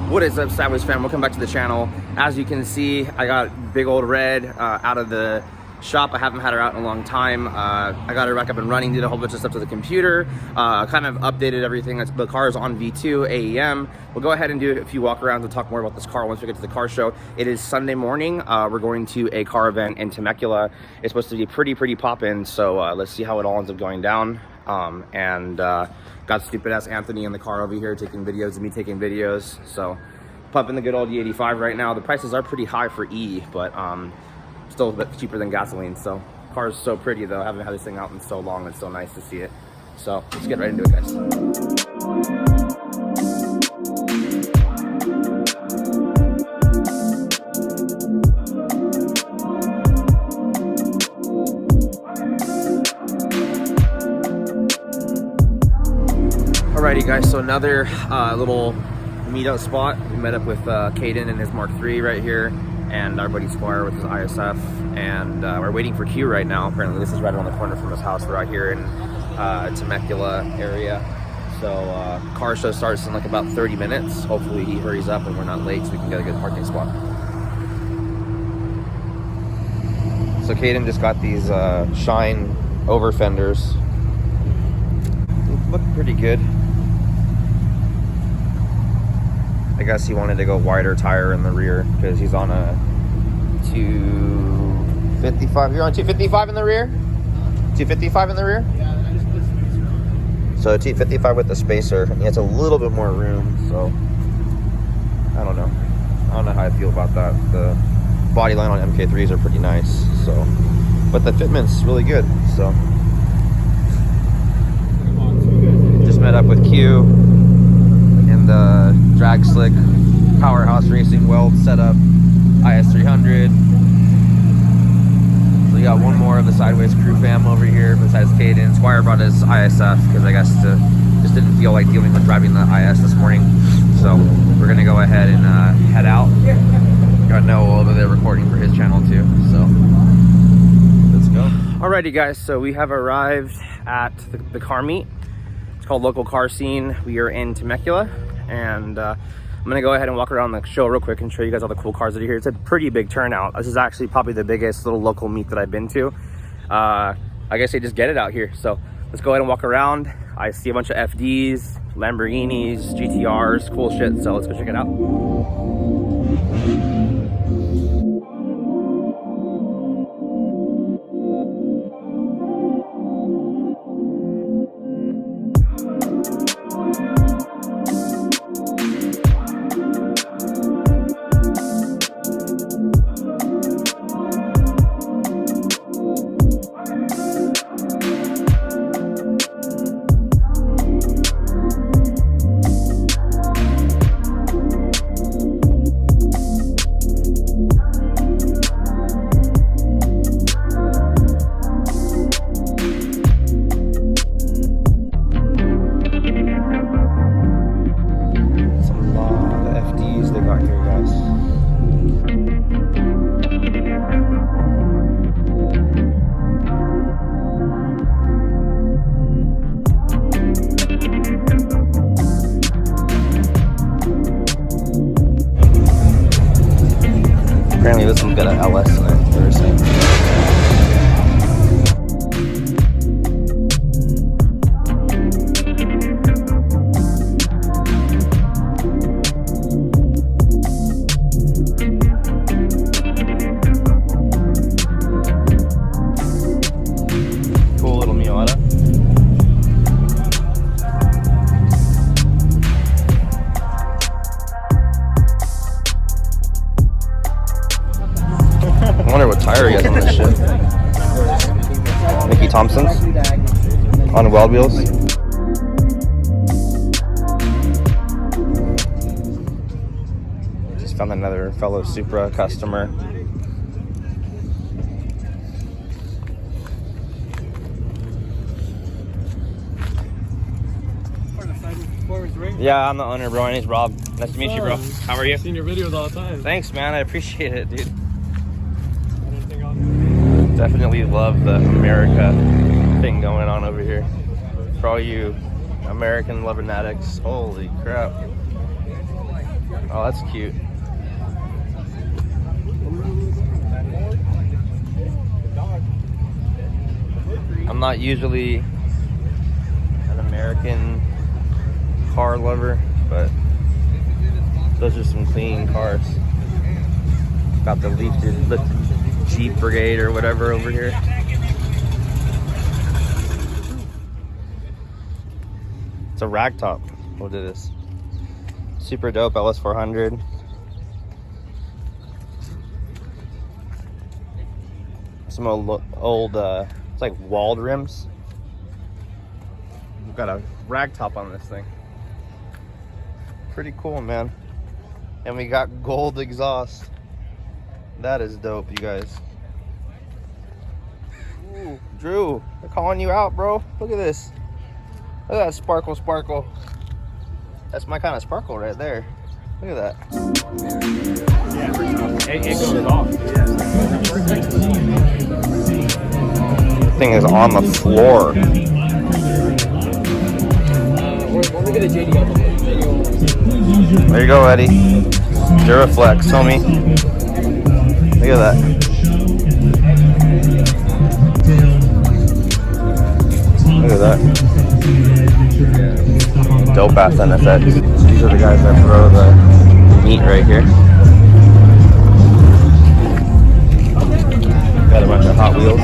What is up, Sideways fam? Welcome back to the channel. As you can see, I got big old Red out of the shop. I haven't had her out in a long time. I got her back up and running, did a whole bunch of stuff to the computer, kind of updated everything. The car is on V2 AEM. We'll go ahead and do a few walk arounds and talk more about this car once we get to the car show. It is Sunday morning. We're going to a car event in Temecula. It's supposed to be pretty poppin', so let's see how it all ends up going down. Got stupid ass Anthony in the car over here taking videos of me taking videos. So pumping the good old E85 right now. The prices are pretty high for E, but still a bit cheaper than gasoline. So car is so pretty though. I haven't had this thing out in so long. It's so nice to see it. So let's get right into it, guys. Alrighty guys, so another little meetup spot. We met up with Caden and his Mark III right here, and our buddy Squire with his ISF, and we're waiting for Q right now. Apparently this is right around the corner from his house. We're out here in Temecula area. So car show starts in like about 30 minutes. Hopefully he hurries up and we're not late so we can get a good parking spot. So Caden just got these Shine over fenders. Look pretty good. I guess he wanted to go wider tire in the rear because he's on a 255. You're on 255 in the rear? 255 in the rear? Yeah, I just put spacer on it. So 255 with the spacer. He has a little bit more room, so I don't know. I don't know how I feel about that. The body line on MK3s are pretty nice, so, but the fitment's really good, so. Just met up with Q in the Drag Slick Powerhouse Racing Weld setup IS300. So we got one more of the Sideways crew fam over here besides Caden. Squire brought his ISF because I guess just didn't feel like dealing with driving the IS this morning. So we're gonna go ahead and head out. Got Noah over there recording for his channel too. So let's go. Alrighty guys, so we have arrived at the car meet. Called Local Car Scene. We are in Temecula, and I'm gonna go ahead and walk around the show real quick and show you guys all the cool cars that are here. It's a pretty big turnout. This is actually probably the biggest little local meet that I've been to. I guess they just get it out here. So let's go ahead and walk around. I see a bunch of FDs, Lamborghinis, GTRs, cool shit. So let's go check it out. Apparently this one's got an LS in it, they were saying. Cool little Miata. I wonder what tire he has on this shit. Mickey Thompson's on weld wheels. Just found another fellow Supra customer. Yeah, I'm the owner, bro. My name's Rob. Nice to meet you, bro. How are you? I've seen your videos all the time. Thanks, man. I appreciate it, dude. Definitely love the America thing going on over here. For all you American loving addicts, holy crap. Oh, that's cute. I'm not usually an American car lover, but those are some clean cars. Got the lifted Jeep Brigade or whatever over here. It's a ragtop. What is this? Super dope LS400. Some old it's like walled rims. We've got a ragtop on this thing. Pretty cool, man. And we got gold exhaust. That is dope, you guys. Ooh, Drew, they're calling you out, bro. Look at this. Look at that sparkle, sparkle. That's my kind of sparkle right there. Look at that. Yeah, it goes off. The thing is on the floor. Let me get a JD up. There you go, Eddie. Duraflex, homie. Look at that. Look at that. Dope ass NSX. These are the guys that throw the meat right here. Got a bunch of Hot Wheels.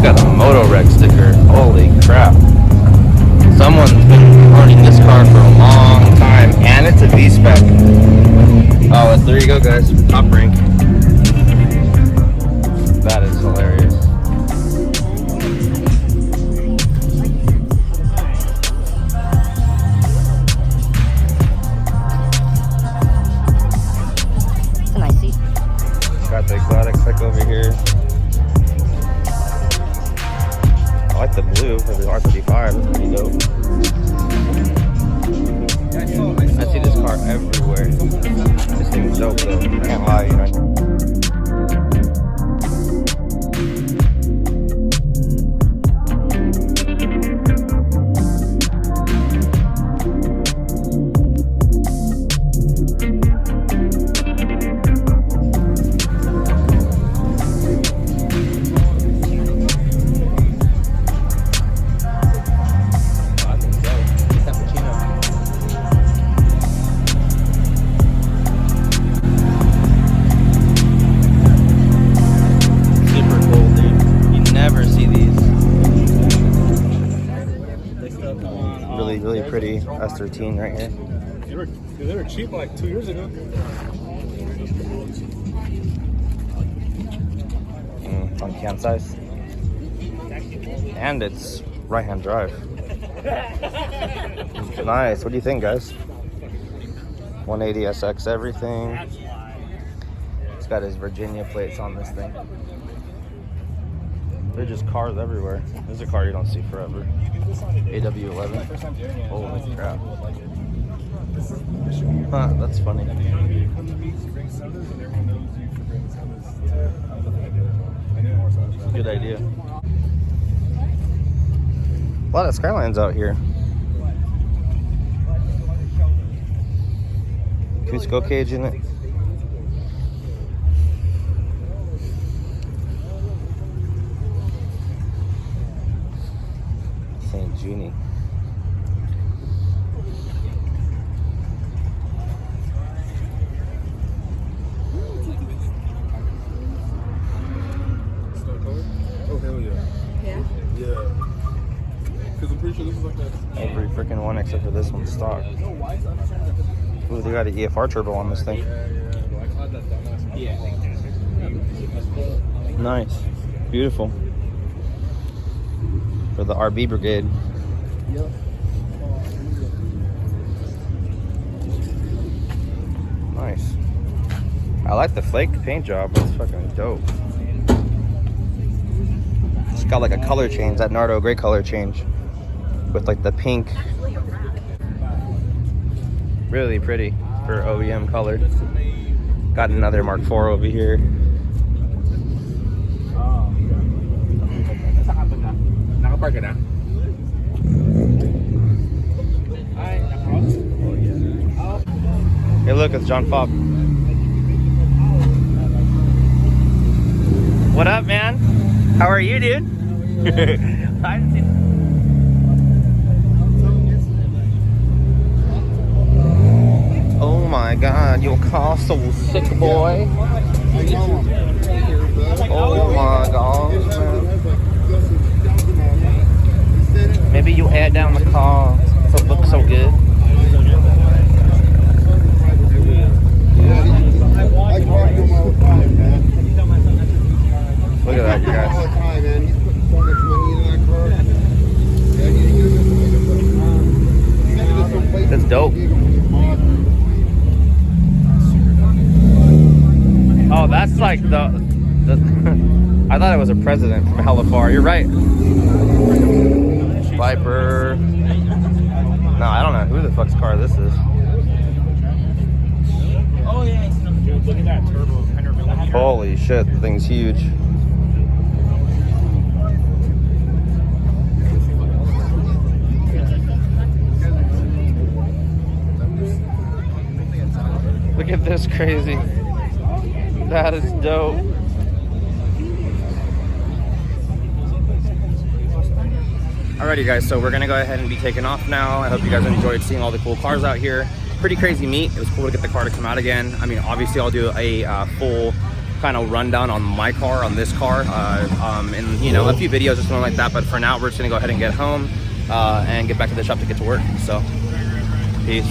Got a Moto Rec sticker. Holy crap. Someone's been owning this car for a long time, and it's a V-Spec. Oh, there you go, guys. Top rank. That is hilarious. It's a nice seat. Got the exotic tech over here. I like the blue for the R35, that's pretty dope. I see this car everywhere. This thing's dope though, can't lie, you know. Really pretty S13 right here. They were cheap like 2 years ago. On can size. And it's right-hand drive. Nice. What do you think, guys? 180 SX everything. It's got his Virginia plates on this thing. They're just cars everywhere. This is a car you don't see forever. AW11. Holy crap. Huh, that's funny. Good idea. A lot of Skylines out here. Cusco cage in it. St. Genie. Oh, hell yeah. Yeah? Yeah. Because I'm pretty sure this is like that. Every freaking one except for this one's stock. Ooh, they got an EFR turbo on this thing. Yeah. Nice. Beautiful. For the RB Brigade. Yep. Nice. I like the flake paint job. It's fucking dope. It's got like a color change, that Nardo gray color change. With like the pink. Really pretty for OEM colored. Got another Mark IV over here. Hey, look, it's John Fobb. What up, man? How are you, dude? I haven't seen. Oh my God, your car's so sick, boy. Oh my God, man. Maybe you air down the car so it looks so good. Look at that, you guys. That's dope. Oh, that's like the I thought it was a president from hella far. You're right. Viper. No, I don't know who the fuck's car this is. Oh yeah, look at that turbo, 100mm. Holy shit, the thing's huge. Look at this crazy. That is dope. Alrighty guys, so we're gonna go ahead and be taking off now. I hope you guys enjoyed seeing all the cool cars out here. Pretty crazy meet. It was cool to get the car to come out again. I mean, obviously I'll do a full kind of rundown on my car, on this car, and you know, a few videos or something like that. But for now, we're just gonna go ahead and get home and get back to the shop to get to work. So, peace.